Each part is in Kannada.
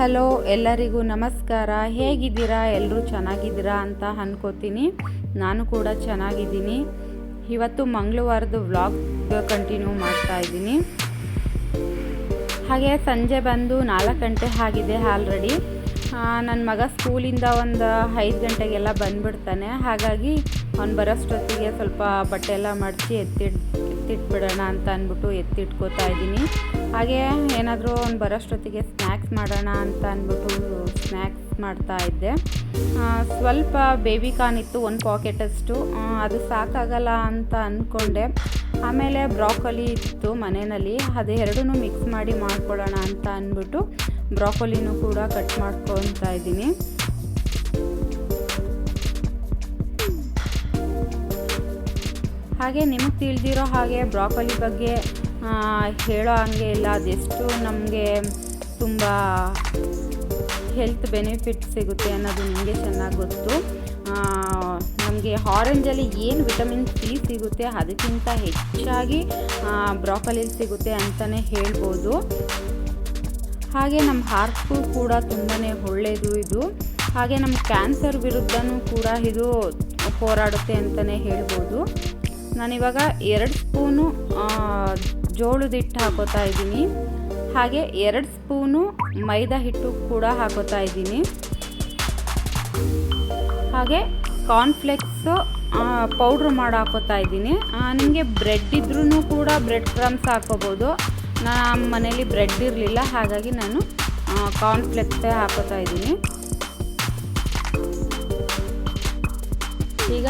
ಹಲೋ ಎಲ್ಲರಿಗೂ ನಮಸ್ಕಾರ. ಹೇಗಿದ್ದೀರಾ? ಎಲ್ಲರೂ ಚೆನ್ನಾಗಿದ್ದೀರಾ ಅಂತ ಅನ್ಕೋತೀನಿ. ನಾನು ಕೂಡ ಚೆನ್ನಾಗಿದ್ದೀನಿ. ಇವತ್ತು ಮಂಗಳವಾರದ ವ್ಲಾಗ್ ಕಂಟಿನ್ಯೂ ಮಾಡ್ತಾ ಇದ್ದೀನಿ. ಹಾಗೆ ಸಂಜೆ ಬಂದು 4 ಗಂಟೆ ಆಗಿದೆ ಆಲ್ರೆಡಿ. ನನ್ನ ಮಗ ಸ್ಕೂಲಿಂದ ಒಂದು 5 ಗಂಟೆಗೆಲ್ಲ ಬಂದುಬಿಡ್ತಾನೆ. ಹಾಗಾಗಿ ಅವ್ನು ಬರೋಷ್ಟೊತ್ತಿಗೆ ಸ್ವಲ್ಪ ಬಟ್ಟೆ ಎಲ್ಲ ಮಡಚಿ ಎತ್ತಿಟ್ಬಿಡೋಣ ಅಂತ ಅಂದ್ಬಿಟ್ಟು ಎತ್ತಿಟ್ಕೋತಾ ಇದ್ದೀನಿ. ಹಾಗೆ ಏನಾದರೂ ಅವ್ನು ಬರೋಷ್ಟೊತ್ತಿಗೆ ಸ್ನ್ಯಾಕ್ಸ್ ಮಾಡೋಣ ಅಂತ ಅಂದ್ಬಿಟ್ಟು ಸ್ನ್ಯಾಕ್ಸ್ ಮಾಡ್ತಾ ಇದ್ದೆ. ಸ್ವಲ್ಪ ಬೇಬಿ ಕಾರ್ನ್ ಇತ್ತು, 1 ಪಾಕೆಟಷ್ಟು. ಅದು ಸಾಕಾಗಲ್ಲ ಅಂತ ಅಂದ್ಕೊಂಡೆ. ಆಮೇಲೆ ಬ್ರಾಕೊಲಿ ಇತ್ತು ಮನೆಯಲ್ಲಿ, ಅದು ಎರಡೂ ಮಿಕ್ಸ್ ಮಾಡಿ ಮಾಡ್ಕೊಳ್ಳೋಣ ಅಂತ ಅಂದ್ಬಿಟ್ಟು ಬ್ರಾಕೊಲಿನೂ ಕೂಡ ಕಟ್ ಮಾಡ್ಕೊತಾ ಇದ್ದೀನಿ. ಹಾಗೆ ನಿಮಗೆ ತಿಳಿದಿರೋ ಹಾಗೆ ಬ್ರಾಕೊಲಿ ಬಗ್ಗೆ ಹೇಳೋ ಹಂಗೆ ಇಲ್ಲ, ಅದೆಷ್ಟು ನಮಗೆ ತುಂಬ ಹೆಲ್ತ್ ಬೆನಿಫಿಟ್ ಸಿಗುತ್ತೆ ಅನ್ನೋದು ನಿಮಗೆ ಚೆನ್ನಾಗಿ ಗೊತ್ತು. ನಮಗೆ ಆರೆಂಜಲ್ಲಿ ಏನು ವಿಟಮಿನ್ ಸಿ ಸಿಗುತ್ತೆ ಅದಕ್ಕಿಂತ ಹೆಚ್ಚಾಗಿ ಬ್ರಾಕೊಲಿಲಿ ಸಿಗುತ್ತೆ ಅಂತಲೇ ಹೇಳ್ಬೋದು. ಹಾಗೆ ನಮ್ಮ ಹಾರ್ಟ್ಗೂ ಕೂಡ ತುಂಬಾ ಒಳ್ಳೆಯದು ಇದು. ಹಾಗೆ ನಮ್ಮ ಕ್ಯಾನ್ಸರ್ ವಿರುದ್ಧನೂ ಕೂಡ ಇದು ಹೋರಾಡುತ್ತೆ ಅಂತಲೇ ಹೇಳ್ಬೋದು. ನಾನಿವಾಗ 2 ಸ್ಪೂನು ಜೋಳದ ಹಿಟ್ಟು ಹಾಕೋತಾ ಇದ್ದೀನಿ. ಹಾಗೆ 2 ಸ್ಪೂನು ಮೈದಾ ಹಿಟ್ಟು ಕೂಡ ಹಾಕೋತಾ ಇದ್ದೀನಿ. ಹಾಗೆ ಕಾರ್ನ್ಫ್ಲೆಕ್ಸು ಪೌಡ್ರ್ ಮಾಡಿ ಹಾಕೋತಾ ಇದ್ದೀನಿ. ನಿಮಗೆ ಬ್ರೆಡ್ ಇದ್ರೂ ಕೂಡ ಬ್ರೆಡ್ ಕ್ರಮ್ಸ್ ಹಾಕೋಬೋದು. ನಮ್ಮ ಮನೇಲಿ ಬ್ರೆಡ್ ಇರಲಿಲ್ಲ, ಹಾಗಾಗಿ ನಾನು ಕಾರ್ನ್ಫ್ಲೆಕ್ಸೇ ಹಾಕೋತಾ ಇದ್ದೀನಿ. ಈಗ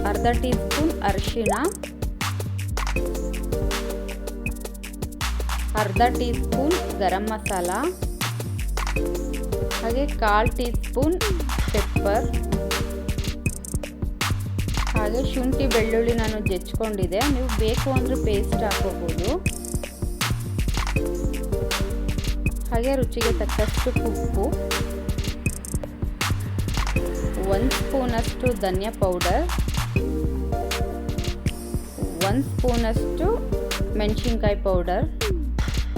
ಅರ್ಧ ಟೀ ಸ್ಪೂನ್ ಅರಿಶಿಣ, ಅರ್ಧ ಟೀ ಸ್ಪೂನ್ ಗರಂ ಮಸಾಲ, ಹಾಗೆ 1/4 ಟೀ ಸ್ಪೂನ್ ಪೆಪ್ಪರ್, ಹಾಗೆ ಶುಂಠಿ ಬೆಳ್ಳುಳ್ಳಿ ನಾನು ಜಜ್ಕೊಂಡಿದ್ದೆ. ನೀವು ಬೇಕು ಅಂದರೆ ಪೇಸ್ಟ್ ಹಾಕೋಬೋದು. ಹಾಗೆ ರುಚಿಗೆ ತಕ್ಕಷ್ಟು ಉಪ್ಪು, 1 ಸ್ಪೂನಷ್ಟು ಧನಿಯಾ ಪೌಡರ್, 1 ಸ್ಪೂನಷ್ಟು ಮೆಣಸಿನ್ಕಾಯಿ ಪೌಡರ್.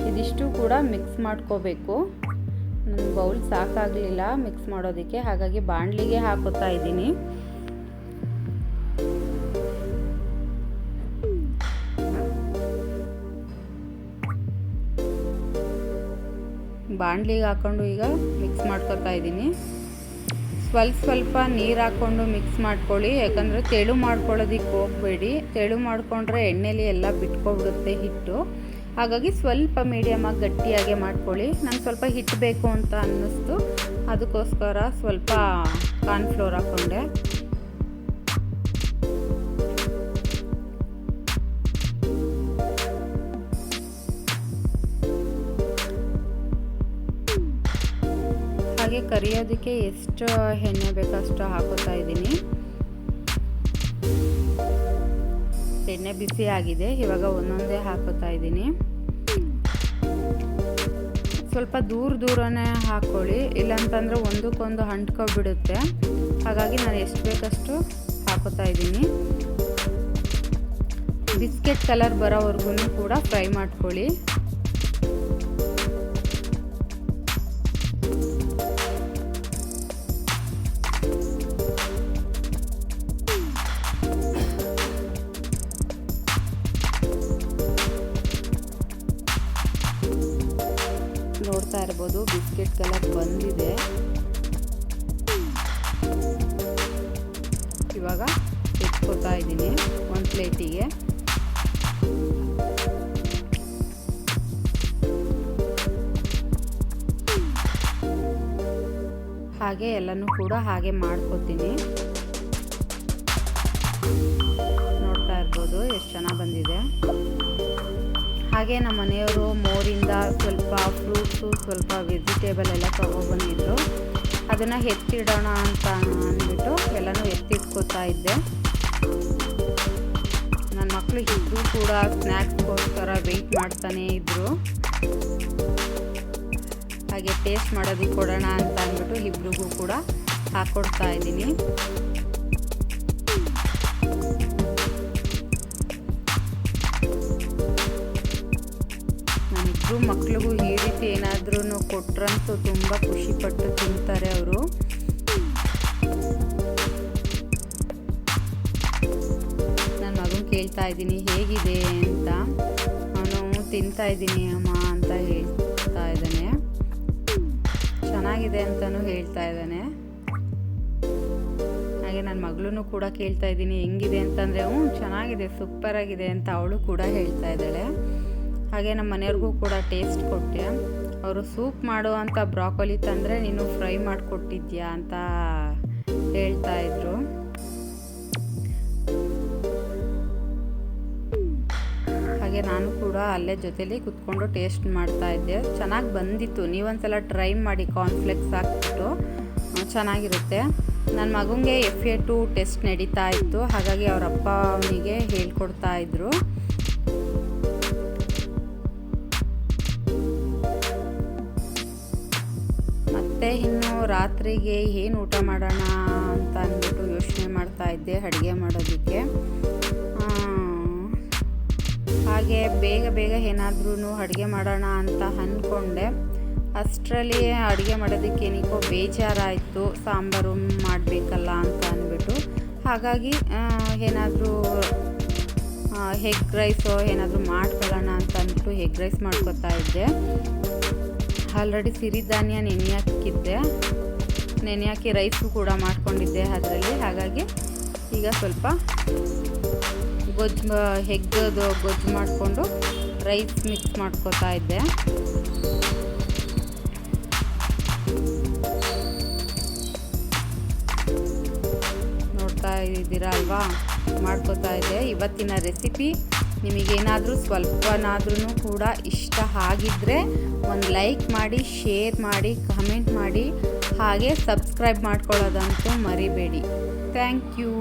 ಇದಿಷ್ಟು ಕೂಡ ಮಿಕ್ಸ್ ಮಾಡ್ಕೋಬೇಕು. ನನ್ನ ಬೌಲ್ ಸಾಕಾಗಲಿಲ್ಲ ಮಿಕ್ಸ್ ಮಾಡೋದಕ್ಕೆ, ಹಾಗಾಗಿ ಬಾಣಲಿಗೆ ಹಾಕೋತಾ ಇದ್ದೀನಿ. ಬಾಣಲಿಗೆ ಹಾಕ್ಕೊಂಡು ಈಗ ಮಿಕ್ಸ್ ಮಾಡ್ಕೋತಾ ಇದ್ದೀನಿ. ಸ್ವಲ್ಪ ನೀರು ಹಾಕ್ಕೊಂಡು ಮಿಕ್ಸ್ ಮಾಡ್ಕೊಳ್ಳಿ, ಯಾಕಂದರೆ ತೆಳು ಮಾಡ್ಕೊಳ್ಳೋದಕ್ಕೆ ಹೋಗಬೇಡಿ. ತೆಳು ಮಾಡಿಕೊಂಡ್ರೆ ಎಣ್ಣೆಲಿ ಎಲ್ಲ ಬಿಟ್ಕೊಬಿಡುತ್ತೆ ಹಿಟ್ಟು. ಹಾಗಾಗಿ ಸ್ವಲ್ಪ ಮೀಡಿಯಮಾಗಿ ಗಟ್ಟಿಯಾಗೆ ಮಾಡ್ಕೊಳ್ಳಿ. ನಂಗೆ ಸ್ವಲ್ಪ ಹಿಟ್ಟು ಬೇಕು ಅಂತ ಅನ್ನಿಸ್ತು, ಅದಕ್ಕೋಸ್ಕರ ಸ್ವಲ್ಪ ಕಾರ್ನ್ಫ್ಲೋರ್ ಹಾಕ್ಕೊಂಡೆ. ಹಾಗೆ ಕರಿಯೋದಕ್ಕೆ ಎಷ್ಟು ಎಣ್ಣೆ ಬೇಕೋ ಅಷ್ಟು ಹಾಕೋತಾ ಇದ್ದೀನಿ. ಎಣ್ಣೆ ಬಿಸಿ ಆಗಿದೆ, ಇವಾಗ ಒಂದೊಂದೇ ಹಾಕೋತಾ ಇದ್ದೀನಿ. ಸ್ವಲ್ಪ ದೂರನೇ ಹಾಕ್ಕೊಳ್ಳಿ, ಇಲ್ಲಾಂತಂದರೆ ಒಂದಕ್ಕೊಂದು ಅಂಟ್ಕೊಬಿಡುತ್ತೆ. ಹಾಗಾಗಿ ನಾನು ಎಷ್ಟು ಬೇಕಷ್ಟು ಹಾಕೋತಾ ಇದ್ದೀನಿ. ಬಿಸ್ಕೆಟ್ ಕಲರ್ ಬರೋವರೆಗೂ ಕೂಡ ಫ್ರೈ ಮಾಡ್ಕೊಳ್ಳಿ. ನೋಡ್ತಾ ಇರ್ಬೋದು ಬಿಸ್ಕೆಟ್ ಕಲರ್ ಬಂದಿದೆ. ಇವಾಗ ಎತ್ಕೋತಾ ಇದ್ದೀನಿ ಒಂದು ಪ್ಲೇಟಿಗೆ. ಹಾಗೆ ಎಲ್ಲನೂ ಕೂಡ ಹಾಗೆ ಮಾಡ್ಕೋತೀನಿ. ನೋಡ್ತಾ ಇರ್ಬೋದು ಎಷ್ಟು ಚೆನ್ನಾಗಿ ಬಂದಿದೆ. ಹಾಗೆ ನಮ್ಮ ಮನೆಯವರು ಮೋರಿಂದ ಸ್ವಲ್ಪ ಫ್ರೂಟ್ಸು ಸ್ವಲ್ಪ ವೆಜಿಟೇಬಲ್ ಎಲ್ಲ ತೊಗೊಬಂದಿದ್ರು. ಅದನ್ನು ಎತ್ತಿಡೋಣ ಅಂತ ಅಂದ್ಬಿಟ್ಟು ಎಲ್ಲನೂ ಎತ್ತಿಟ್ಕೋತಾ ಇದ್ದೆ. ನನ್ನ ಮಕ್ಕಳು ಇಬ್ಬರು ಕೂಡ ಸ್ನ್ಯಾಕ್ಸ್ಗೋಸ್ಕರ ವೆಯ್ಟ್ ಮಾಡ್ತಾನೇ ಇದ್ದರು. ಹಾಗೆ ಟೇಸ್ಟ್ ಮಾಡೋದಕ್ಕೆ ಕೊಡೋಣ ಅಂತ ಅಂದ್ಬಿಟ್ಟು ಇಬ್ರಿಗೂ ಕೂಡ ಹಾಕ್ಕೊಡ್ತಾ ಇದ್ದೀನಿ. ಇಬ್ಬರು ಮಕ್ಳಿಗೂ ಈ ರೀತಿ ಏನಾದ್ರೂ ಕೊಟ್ರಂತೂ ತುಂಬ ಖುಷಿಪಟ್ಟು ತಿಂತಾರೆ ಅವರು. ನನ್ನ ಮಗನ ಕೇಳ್ತಾ ಇದ್ದೀನಿ ಹೇಗಿದೆ ಅಂತ. ಅವನು ತಿಂತಾ ಇದ್ದೀನಿ ಅಮ್ಮ ಅಂತ ಹೇಳ್ತಾ ಇದ್ದಾನೆ. ಚೆನ್ನಾಗಿದೆ ಅಂತಲೂ ಹೇಳ್ತಾ ಇದ್ದಾನೆ. ಹಾಗೆ ನನ್ನ ಮಗಳೂ ಕೂಡ ಕೇಳ್ತಾ ಇದ್ದೀನಿ ಹೆಂಗಿದೆ ಅಂತಂದರೆ ಚೆನ್ನಾಗಿದೆ, ಸೂಪರ್ ಆಗಿದೆ ಅಂತ ಅವಳು ಕೂಡ ಹೇಳ್ತಾ ಇದ್ದಾಳೆ. ಹಾಗೆ ನಮ್ಮ ಮನೆಯವ್ರಿಗೂ ಕೂಡ ಟೇಸ್ಟ್ ಕೊಟ್ಟೆ. ಅವರು ಸೂಪ್ ಮಾಡುವಂಥ ಬ್ರಾಕೊಲಿ ತಂದರೆ ನೀನು ಫ್ರೈ ಮಾಡಿಕೊಟ್ಟಿದ್ಯಾ ಅಂತ ಹೇಳ್ತಾ ಇದ್ರು. ಹಾಗೆ ನಾನು ಕೂಡ ಅಲ್ಲೇ ಜೊತೆಲಿ ಕುತ್ಕೊಂಡು ಟೇಸ್ಟ್ ಮಾಡ್ತಾ ಇದ್ದೆ. ಚೆನ್ನಾಗಿ ಬಂದಿತ್ತು. ನೀವೊಂದ್ಸಲ ಟ್ರೈ ಮಾಡಿ, ಕಾರ್ನ್ಫ್ಲೆಕ್ಸ್ ಹಾಕ್ಬಿಟ್ಟು ಚೆನ್ನಾಗಿರುತ್ತೆ. ನನ್ನ ಮಗನಿಗೆ FA2 ಟೆಸ್ಟ್ ನಡೀತಾ ಇತ್ತು. ಹಾಗಾಗಿ ಅವರ ಅಪ್ಪ ಅವನಿಗೆ ಹೇಳ್ಕೊಡ್ತಾ ಇದ್ರು. ಮತ್ತು ಇನ್ನು ರಾತ್ರಿಗೆ ಏನು ಊಟ ಮಾಡೋಣ ಅಂತ ಅಂದ್ಬಿಟ್ಟು ಯೋಚನೆ ಮಾಡ್ತಾ ಇದ್ದೆ ಅಡುಗೆ ಮಾಡೋದಕ್ಕೆ. ಹಾಗೆ ಬೇಗ ಏನಾದ್ರೂ ಅಡುಗೆ ಮಾಡೋಣ ಅಂತ ಅಂದ್ಕೊಂಡೆ. ಅಷ್ಟರಲ್ಲಿ ಅಡುಗೆ ಮಾಡೋದಕ್ಕೆ ಏನಕ್ಕೋ ಬೇಜಾರಾಯಿತು, ಸಾಂಬಾರು ಮಾಡಬೇಕಲ್ಲ ಅಂತ ಅಂದ್ಬಿಟ್ಟು. ಹಾಗಾಗಿ ಏನಾದರೂ ಎಗ್ ರೈಸೋ ಏನಾದರೂ ಮಾಡ್ಕೊಳ್ಳೋಣ ಅಂತ ಅಂದ್ಬಿಟ್ಟು ಎಗ್ ರೈಸ್ ಮಾಡ್ಕೊತಾ ಇದ್ದೆ. ಆಲ್ರೆಡಿ ಸಿರಿಧಾನ್ಯ ನೆನೆ ಹಾಕಿ ರೈಸು ಕೂಡ ಮಾಡ್ಕೊಂಡಿದ್ದೆ ಅದರಲ್ಲಿ. ಹಾಗಾಗಿ ಈಗ ಸ್ವಲ್ಪ ಎಗ್ಗದು ಗೊಜ್ಜು ಮಾಡಿಕೊಂಡು ರೈಸ್ ಮಿಕ್ಸ್ ಮಾಡ್ಕೊತಾ ಇದ್ದೆ. ನೋಡ್ತಾ ಇದ್ದೀರಾ ಅಲ್ವಾ, ಮಾಡ್ಕೊತಾ ಇದ್ದೆ. ಇವತ್ತಿನ ರೆಸಿಪಿ ನಿಮಗೇನಾದರೂ ಸ್ವಲ್ಪನಾದ್ರೂ ಕೂಡ ಇಷ್ಟ ಆಗಿದ್ದರೆ ಒಂದು ಲೈಕ್ ಮಾಡಿ, ಶೇರ್ ಮಾಡಿ, ಕಮೆಂಟ್ ಮಾಡಿ, ಹಾಗೆ ಸಬ್ಸ್ಕ್ರೈಬ್ ಮಾಡ್ಕೊಳ್ಳೋದಂತೂ ಮರಿಬೇಡಿ. Thank you.